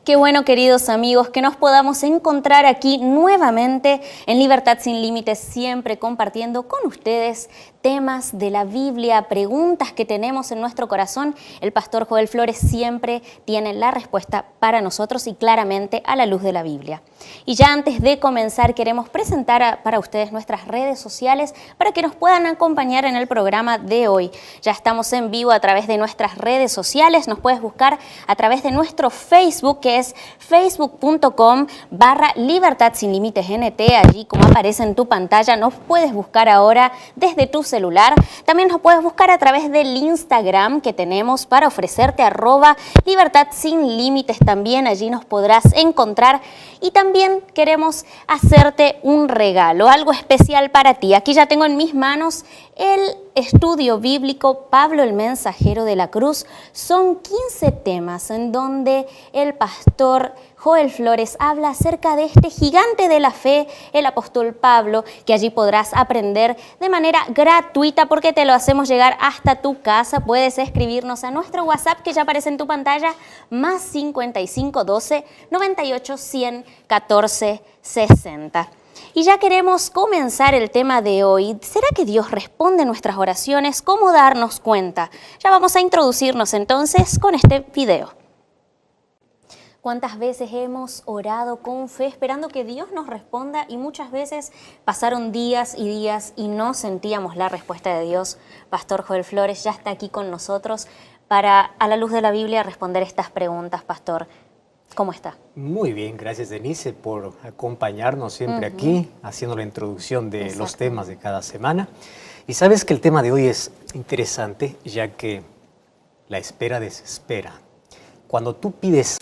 Qué bueno, queridos amigos, que nos podamos encontrar aquí nuevamente en Libertad Sin Límites, siempre compartiendo con ustedes temas de la Biblia, preguntas que tenemos en nuestro corazón. El pastor Joel Flores siempre tiene la respuesta para nosotros y claramente a la luz de la Biblia. Y ya antes de comenzar queremos presentar para ustedes nuestras redes sociales para que nos puedan acompañar en el programa de hoy. Ya estamos en vivo a través de nuestras redes sociales, nos puedes buscar a través de nuestro Facebook, que es facebook.com/Libertad Sin Límites NT, allí como aparece en tu pantalla, nos puedes buscar ahora desde tu celular. También nos puedes buscar a través del Instagram que tenemos para ofrecerte @Libertad Sin Límites, también allí nos podrás encontrar. Y también queremos hacerte un regalo, algo especial para ti. Aquí ya tengo en mis manos el estudio bíblico Pablo el Mensajero de la Cruz. Son 15 temas en donde el pastor Joel Flores habla acerca de este gigante de la fe, el apóstol Pablo, que allí podrás aprender de manera gratuita porque te lo hacemos llegar hasta tu casa. Puedes escribirnos a nuestro WhatsApp que ya aparece en tu pantalla, más 55 12 98 100 14 60. Y ya queremos comenzar el tema de hoy. ¿Será que Dios responde nuestras oraciones? ¿Cómo darnos cuenta? Ya vamos a introducirnos entonces con este video. ¿Cuántas veces hemos orado con fe esperando que Dios nos responda y muchas veces pasaron días y no sentíamos la respuesta de Dios? Pastor Joel Flores ya está aquí con nosotros para, a la luz de la Biblia, responder estas preguntas. Pastor, ¿cómo está? Muy bien, gracias Denise por acompañarnos siempre aquí, haciendo la introducción de los temas de cada semana. Y sabes que el tema de hoy es interesante, ya que la espera desespera. Cuando tú pides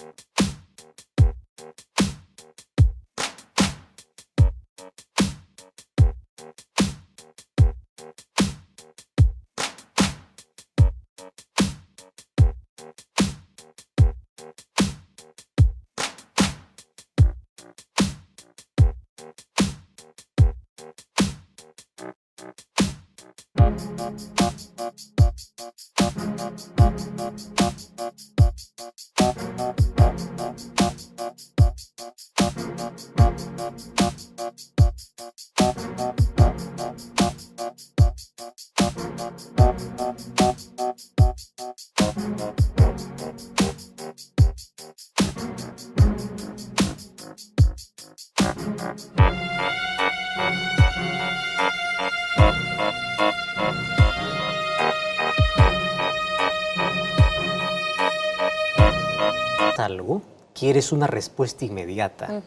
algo, quieres una respuesta inmediata.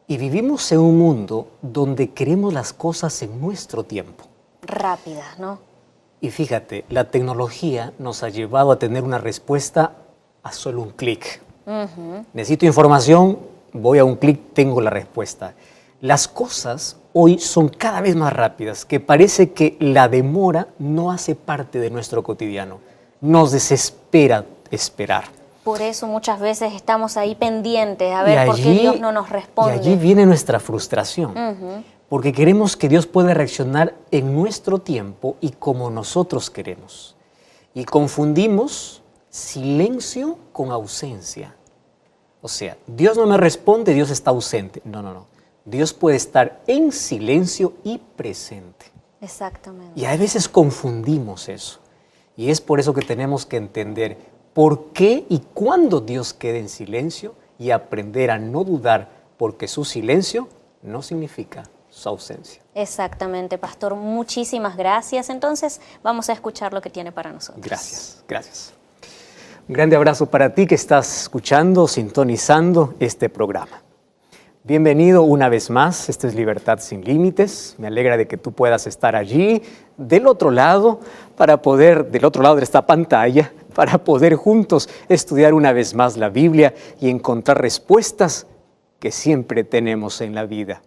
Y vivimos en un mundo donde queremos las cosas en nuestro tiempo. Rápidas, ¿no? Y fíjate, la tecnología nos ha llevado a tener una respuesta a solo un clic. Necesito información, voy a un clic, tengo la respuesta. Las cosas hoy son cada vez más rápidas, que parece que la demora no hace parte de nuestro cotidiano. Nos desespera esperar. Por eso muchas veces estamos ahí pendientes a ver por qué Dios no nos responde. Y allí viene nuestra frustración, porque queremos que Dios pueda reaccionar en nuestro tiempo y como nosotros queremos. Y confundimos silencio con ausencia. O sea, Dios no me responde, Dios está ausente. No. Dios puede estar en silencio y presente. Exactamente. Y a veces confundimos eso. Y es por eso que tenemos que entender por qué y cuándo Dios queda en silencio y aprender a no dudar, porque su silencio no significa su ausencia. Exactamente, pastor. Muchísimas gracias. Entonces, vamos a escuchar lo que tiene para nosotros. Gracias. Un grande abrazo para ti que estás escuchando, sintonizando este programa. Bienvenido una vez más, esto es Libertad Sin Límites. Me alegra de que tú puedas estar allí, del otro lado de esta pantalla, para poder juntos estudiar una vez más la Biblia y encontrar respuestas que siempre tenemos en la vida.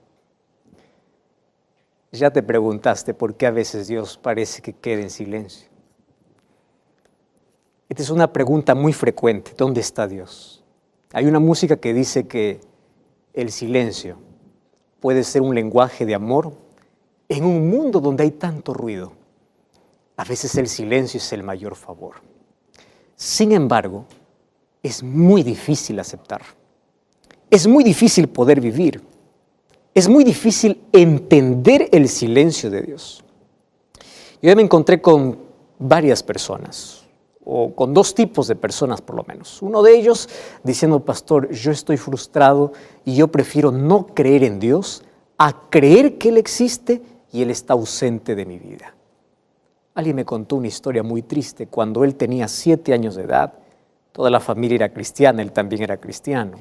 Ya te preguntaste por qué a veces Dios parece que queda en silencio. Esta es una pregunta muy frecuente. ¿Dónde está Dios? Hay una música que dice que el silencio puede ser un lenguaje de amor en un mundo donde hay tanto ruido. A veces el silencio es el mayor favor. Sin embargo, es muy difícil aceptar. Es muy difícil poder vivir. Es muy difícil entender el silencio de Dios. Yo me encontré con varias personas, o con dos tipos de personas por lo menos. Uno de ellos diciendo, pastor, yo estoy frustrado y yo prefiero no creer en Dios a creer que Él existe y Él está ausente de mi vida. Alguien me contó una historia muy triste. Cuando él tenía 7 años de edad, toda la familia era cristiana, él también era cristiano.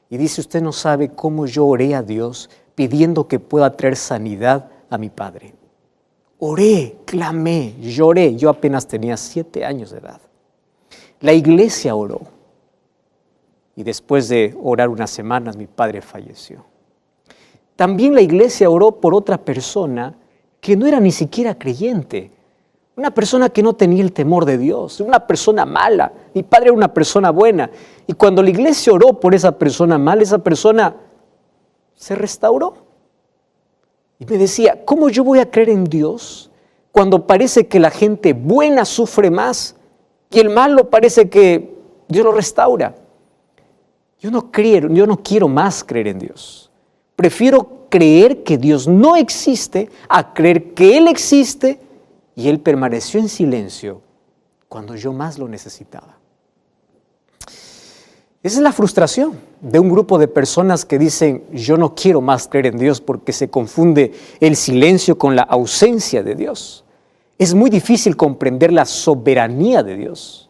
Y dice, usted no sabe cómo yo oré a Dios pidiendo que pueda traer sanidad a mi padre. Oré, clamé, lloré. Yo apenas tenía 7 años de edad. La iglesia oró. Y después de orar unas semanas, mi padre falleció. También la iglesia oró por otra persona que no era ni siquiera creyente. Una persona que no tenía el temor de Dios, una persona mala. Mi padre era una persona buena. Y cuando la iglesia oró por esa persona mala, esa persona se restauró. Y me decía, ¿cómo yo voy a creer en Dios cuando parece que la gente buena sufre más y el malo parece que Dios lo restaura? Yo no quiero más creer en Dios. Prefiero creer que Dios no existe a creer que Él existe. Y Él permaneció en silencio cuando yo más lo necesitaba. Esa es la frustración de un grupo de personas que dicen, yo no quiero más creer en Dios porque se confunde el silencio con la ausencia de Dios. Es muy difícil comprender la soberanía de Dios.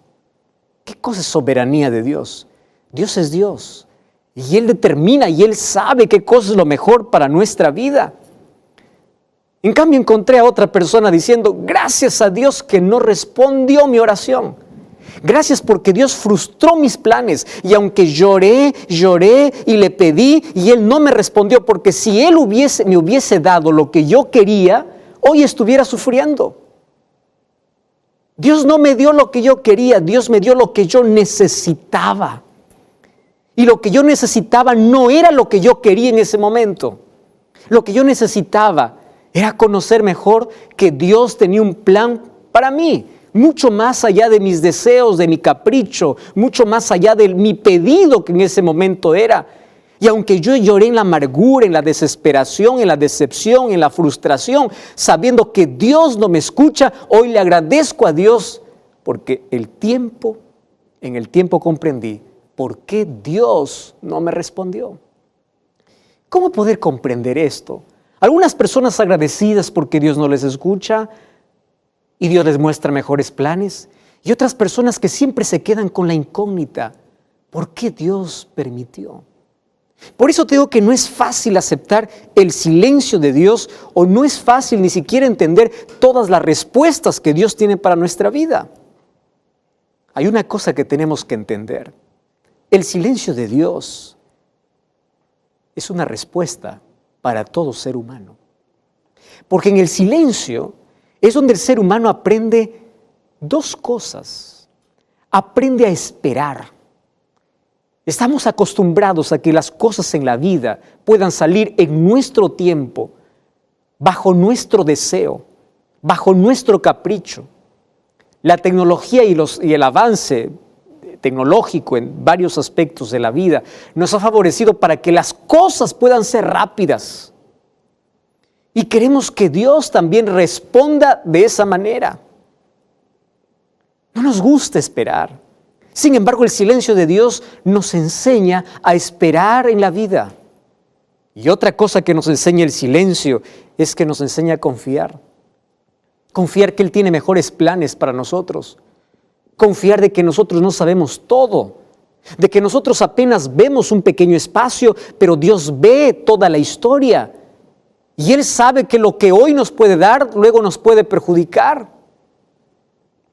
¿Qué cosa es soberanía de Dios? Dios es Dios y Él determina y Él sabe qué cosa es lo mejor para nuestra vida. En cambio, encontré a otra persona diciendo, gracias a Dios que no respondió mi oración. Gracias porque Dios frustró mis planes. Y aunque lloré y le pedí y Él no me respondió, porque si Él me hubiese dado lo que yo quería, hoy estuviera sufriendo. Dios no me dio lo que yo quería, Dios me dio lo que yo necesitaba. Y lo que yo necesitaba no era lo que yo quería en ese momento. Lo que yo necesitaba era conocer mejor que Dios tenía un plan para mí, mucho más allá de mis deseos, de mi capricho, mucho más allá de mi pedido que en ese momento era. Y aunque yo lloré en la amargura, en la desesperación, en la decepción, en la frustración, sabiendo que Dios no me escucha, hoy le agradezco a Dios porque en el tiempo comprendí por qué Dios no me respondió. ¿Cómo poder comprender esto? Algunas personas agradecidas porque Dios no les escucha y Dios les muestra mejores planes. Y otras personas que siempre se quedan con la incógnita. ¿Por qué Dios permitió? Por eso te digo que no es fácil aceptar el silencio de Dios o no es fácil ni siquiera entender todas las respuestas que Dios tiene para nuestra vida. Hay una cosa que tenemos que entender. El silencio de Dios es una respuesta para todo ser humano. Porque en el silencio es donde el ser humano aprende 2 cosas. Aprende a esperar. Estamos acostumbrados a que las cosas en la vida puedan salir en nuestro tiempo, bajo nuestro deseo, bajo nuestro capricho. La tecnología y el avance tecnológico en varios aspectos de la vida nos ha favorecido para que las cosas puedan ser rápidas. Y queremos que Dios también responda de esa manera. No nos gusta esperar. Sin embargo, el silencio de Dios nos enseña a esperar en la vida. Y otra cosa que nos enseña el silencio es que nos enseña a confiar. Confiar que Él tiene mejores planes para nosotros. Confiar de que nosotros no sabemos todo. De que nosotros apenas vemos un pequeño espacio, pero Dios ve toda la historia. Y Él sabe que lo que hoy nos puede dar, luego nos puede perjudicar.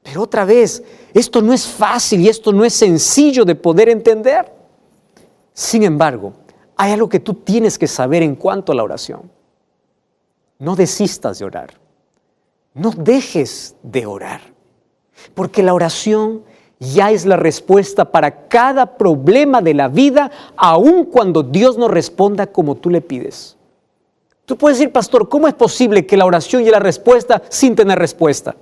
Pero otra vez, esto no es fácil y esto no es sencillo de poder entender. Sin embargo, hay algo que tú tienes que saber en cuanto a la oración. No desistas de orar. No dejes de orar. Porque la oración ya es la respuesta para cada problema de la vida, aun cuando Dios no responda como tú le pides. Tú puedes decir, pastor, ¿cómo es posible que la oración y la respuesta sin tener respuesta?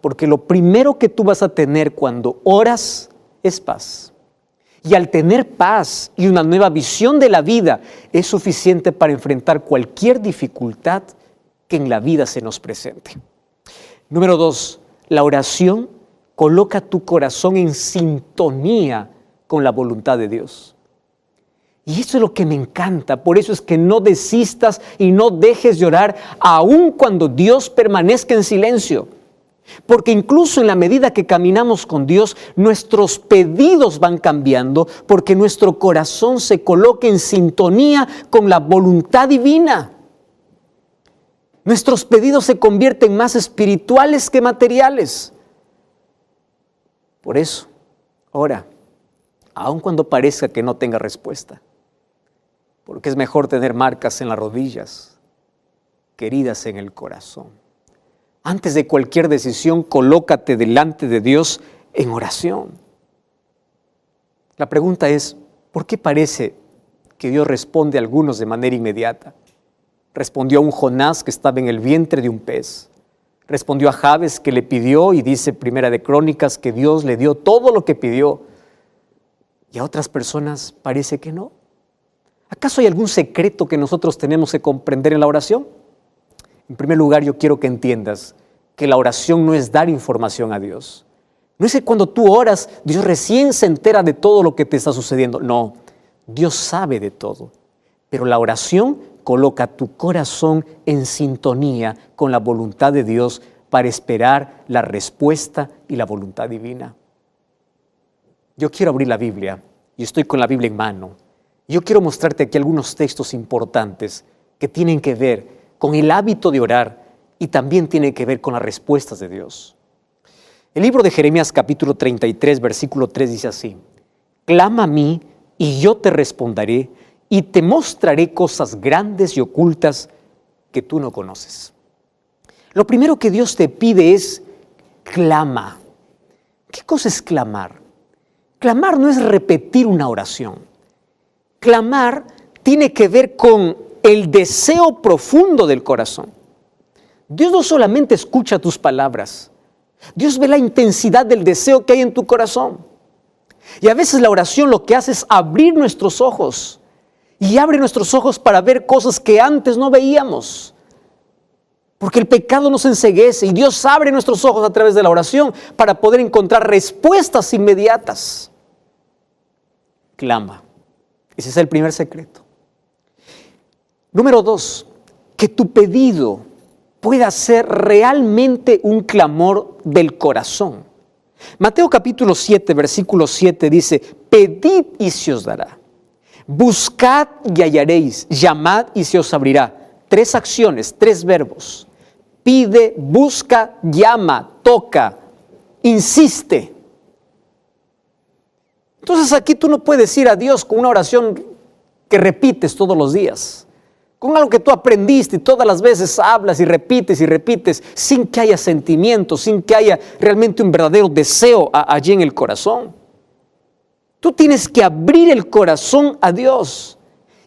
Porque lo primero que tú vas a tener cuando oras es paz. Y al tener paz y una nueva visión de la vida, es suficiente para enfrentar cualquier dificultad que en la vida se nos presente. Número 2, la oración coloca tu corazón en sintonía con la voluntad de Dios. Y eso es lo que me encanta. Por eso es que no desistas y no dejes de orar, aun cuando Dios permanezca en silencio. Porque incluso en la medida que caminamos con Dios, nuestros pedidos van cambiando, porque nuestro corazón se coloca en sintonía con la voluntad divina. Nuestros pedidos se convierten más espirituales que materiales. Por eso, ora, aun cuando parezca que no tenga respuesta, porque es mejor tener marcas en las rodillas que heridas en el corazón. Antes de cualquier decisión, colócate delante de Dios en oración. La pregunta es, ¿por qué parece que Dios responde a algunos de manera inmediata? Respondió a un Jonás que estaba en el vientre de un pez. Respondió a Jabes que le pidió, y dice Primera de Crónicas que Dios le dio todo lo que pidió. Y a otras personas parece que no. ¿Acaso hay algún secreto que nosotros tenemos que comprender en la oración? En primer lugar, yo quiero que entiendas que la oración no es dar información a Dios. No es que cuando tú oras, Dios recién se entera de todo lo que te está sucediendo. No, Dios sabe de todo. Pero la oración coloca tu corazón en sintonía con la voluntad de Dios para esperar la respuesta y la voluntad divina. Yo quiero abrir la Biblia y estoy con la Biblia en mano. Yo quiero mostrarte aquí algunos textos importantes que tienen que ver con el hábito de orar y también tiene que ver con las respuestas de Dios. El libro de Jeremías capítulo 33, versículo 3 dice así: clama a mí y yo te responderé y te mostraré cosas grandes y ocultas que tú no conoces. Lo primero que Dios te pide es clama. ¿Qué cosa es clamar? Clamar no es repetir una oración. Clamar tiene que ver con el deseo profundo del corazón. Dios no solamente escucha tus palabras, Dios ve la intensidad del deseo que hay en tu corazón. Y a veces la oración lo que hace es abrir nuestros ojos, y abre nuestros ojos para ver cosas que antes no veíamos. Porque el pecado nos enceguece y Dios abre nuestros ojos a través de la oración para poder encontrar respuestas inmediatas. Clama. Ese es el primer secreto. Número 2, que tu pedido pueda ser realmente un clamor del corazón. Mateo capítulo 7, versículo 7 dice: pedid y se os dará, buscad y hallaréis, llamad y se os abrirá. 3 acciones, 3 verbos: pide, busca, llama, toca, insiste. Entonces aquí tú no puedes ir a Dios con una oración que repites todos los días, con algo que tú aprendiste y todas las veces hablas y repites, sin que haya sentimiento, sin que haya realmente un verdadero deseo allí en el corazón. Tú tienes que abrir el corazón a Dios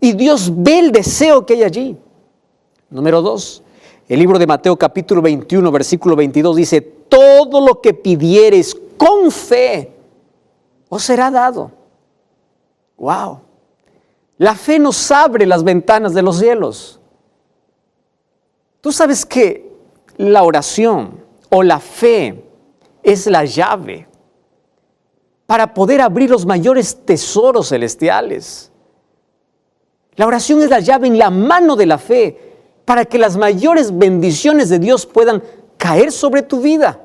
y Dios ve el deseo que hay allí. Número 2, el libro de Mateo capítulo 21, versículo 22 dice: todo lo que pidieres con fe os será dado. ¡Wow! La fe nos abre las ventanas de los cielos. Tú sabes que la oración o la fe es la llave para poder abrir los mayores tesoros celestiales. La oración es la llave en la mano de la fe para que las mayores bendiciones de Dios puedan caer sobre tu vida.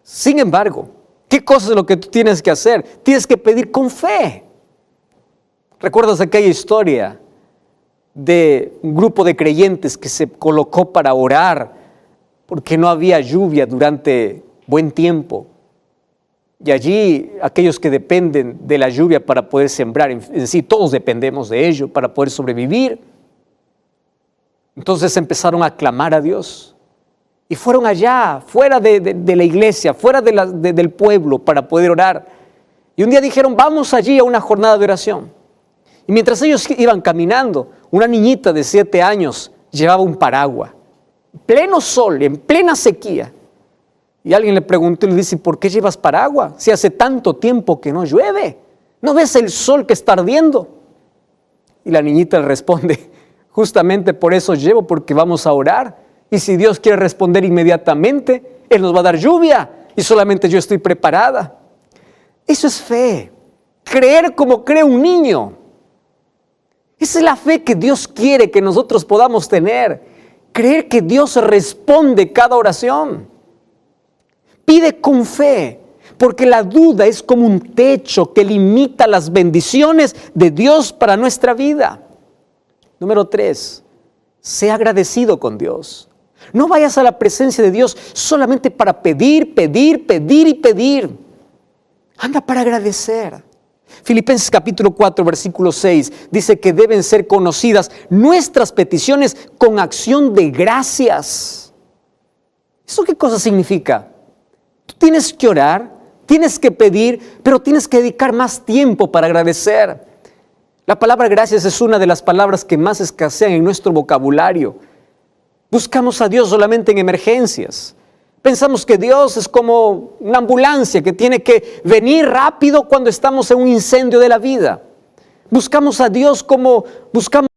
Sin embargo, ¿qué cosa es lo que tú tienes que hacer? Tienes que pedir con fe. ¿Recuerdas aquella historia de un grupo de creyentes que se colocó para orar porque no había lluvia durante buen tiempo? Y allí aquellos que dependen de la lluvia para poder sembrar, en sí todos dependemos de ello para poder sobrevivir. Entonces empezaron a clamar a Dios y fueron allá, fuera de la iglesia, fuera del pueblo para poder orar. Y un día dijeron: vamos allí a una jornada de oración. Y mientras ellos iban caminando, una niñita de 7 años llevaba un paraguas, en pleno sol, en plena sequía. Y alguien le preguntó y le dice, ¿por qué llevas paraguas si hace tanto tiempo que no llueve? ¿No ves el sol que está ardiendo? Y la niñita le responde, justamente por eso llevo, porque vamos a orar. Y si Dios quiere responder inmediatamente, Él nos va a dar lluvia y solamente yo estoy preparada. Eso es fe, creer como cree un niño. Esa es la fe que Dios quiere que nosotros podamos tener. Creer que Dios responde cada oración. Pide con fe, porque la duda es como un techo que limita las bendiciones de Dios para nuestra vida. Número 3, sé agradecido con Dios. No vayas a la presencia de Dios solamente para pedir, pedir, pedir y pedir. Anda para agradecer. Filipenses capítulo 4, versículo 6, dice que deben ser conocidas nuestras peticiones con acción de gracias. ¿Eso qué cosa significa? Tú tienes que orar, tienes que pedir, pero tienes que dedicar más tiempo para agradecer. La palabra gracias es una de las palabras que más escasean en nuestro vocabulario. Buscamos a Dios solamente en emergencias. Pensamos que Dios es como una ambulancia que tiene que venir rápido cuando estamos en un incendio de la vida. Buscamos a Dios como buscamos.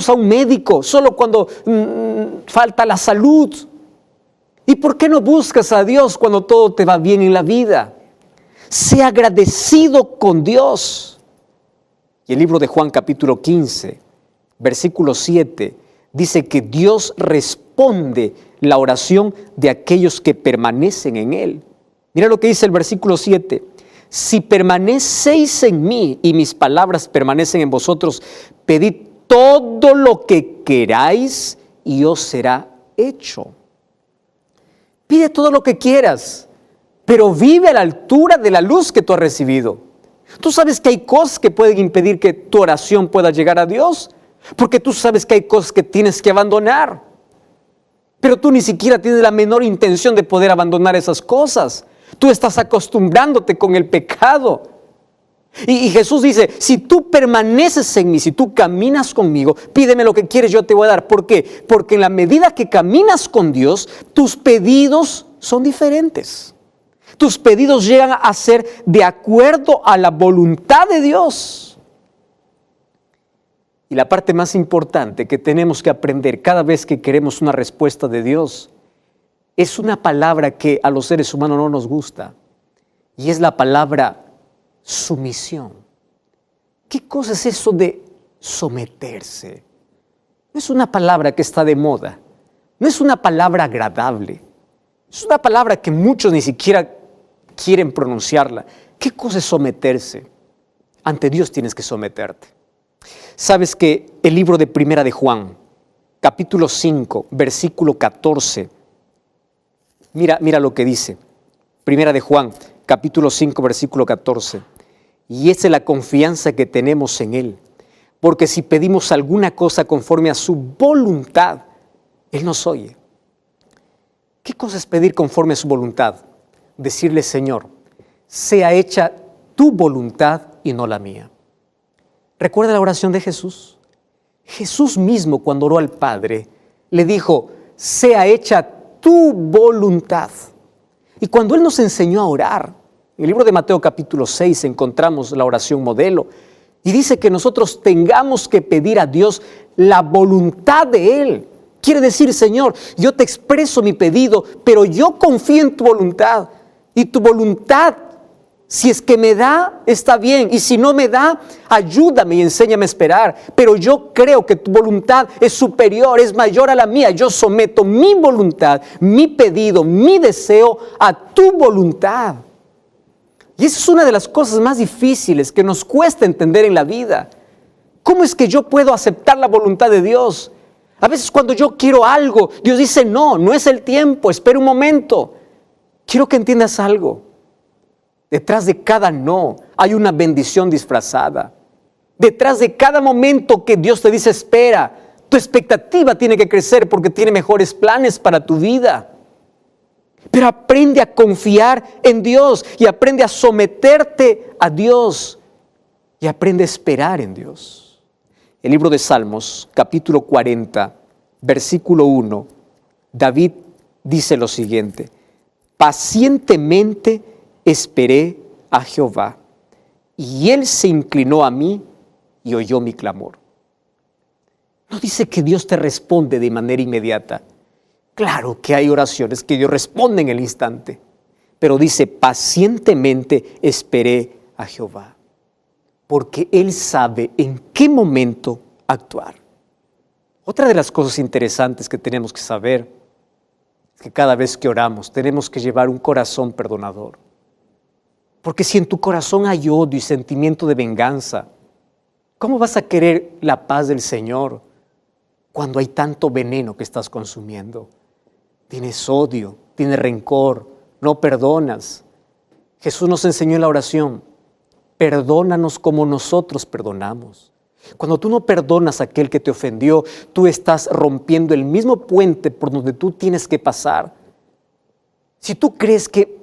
A un médico solo cuando falta la salud. ¿Y por qué no buscas a Dios cuando todo te va bien en la vida? Sé agradecido con Dios. Y el libro de Juan capítulo 15, versículo 7, dice que Dios responde la oración de aquellos que permanecen en Él. Mira lo que dice el versículo 7. Si permanecéis en mí y mis palabras permanecen en vosotros, pedid todo lo que queráis y os será hecho. Pide todo lo que quieras, pero vive a la altura de la luz que tú has recibido. Tú sabes que hay cosas que pueden impedir que tu oración pueda llegar a Dios, porque tú sabes que hay cosas que tienes que abandonar. Pero tú ni siquiera tienes la menor intención de poder abandonar esas cosas. Tú estás acostumbrándote con el pecado. Y Jesús dice, si tú permaneces en mí, si tú caminas conmigo, pídeme lo que quieres, yo te voy a dar. ¿Por qué? Porque en la medida que caminas con Dios, tus pedidos son diferentes. Tus pedidos llegan a ser de acuerdo a la voluntad de Dios. Y la parte más importante que tenemos que aprender cada vez que queremos una respuesta de Dios es una palabra que a los seres humanos no nos gusta. Y es la palabra sumisión. ¿Qué cosa es eso de someterse? No es una palabra que está de moda, no es una palabra agradable, es una palabra que muchos ni siquiera quieren pronunciarla. ¿Qué cosa es someterse? Ante Dios tienes que someterte. Sabes que el libro de Primera de Juan, capítulo 5, versículo 14, mira lo que dice. Primera de Juan, capítulo 5, versículo 14. Y esa es la confianza que tenemos en Él. Porque si pedimos alguna cosa conforme a su voluntad, Él nos oye. ¿Qué cosa es pedir conforme a su voluntad? Decirle, Señor, sea hecha tu voluntad y no la mía. ¿Recuerda la oración de Jesús? Jesús mismo, cuando oró al Padre, le dijo, sea hecha tu voluntad. Y cuando Él nos enseñó a orar, en el libro de Mateo capítulo 6 encontramos la oración modelo y dice que nosotros tengamos que pedir a Dios la voluntad de Él. Quiere decir, Señor, yo te expreso mi pedido, pero yo confío en tu voluntad. Y tu voluntad, si es que me da, está bien. Y si no me da, ayúdame y enséñame a esperar. Pero yo creo que tu voluntad es superior, es mayor a la mía. Yo someto mi voluntad, mi pedido, mi deseo a tu voluntad. Y esa es una de las cosas más difíciles que nos cuesta entender en la vida. ¿Cómo es que yo puedo aceptar la voluntad de Dios? A veces cuando yo quiero algo, Dios dice, no, no es el tiempo, espera un momento. Quiero que entiendas algo. Detrás de cada no hay una bendición disfrazada. Detrás de cada momento que Dios te dice espera, tu expectativa tiene que crecer porque tiene mejores planes para tu vida. Pero aprende a confiar en Dios y aprende a someterte a Dios y aprende a esperar en Dios. El libro de Salmos, capítulo 40, versículo 1, David dice lo siguiente: pacientemente esperé a Jehová, y Él se inclinó a mí y oyó mi clamor. No dice que Dios te responde de manera inmediata. Claro que hay oraciones que Dios responde en el instante, pero dice, pacientemente esperé a Jehová, porque Él sabe en qué momento actuar. Otra de las cosas interesantes que tenemos que saber es que cada vez que oramos tenemos que llevar un corazón perdonador. Porque si en tu corazón hay odio y sentimiento de venganza, ¿cómo vas a querer la paz del Señor cuando hay tanto veneno que estás consumiendo? Tienes odio, tienes rencor, no perdonas. Jesús nos enseñó en la oración, perdónanos como nosotros perdonamos. Cuando tú no perdonas a aquel que te ofendió, tú estás rompiendo el mismo puente por donde tú tienes que pasar. Si tú crees que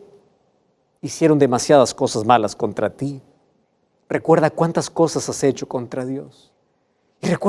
hicieron demasiadas cosas malas contra ti, recuerda cuántas cosas has hecho contra Dios. Y recuerda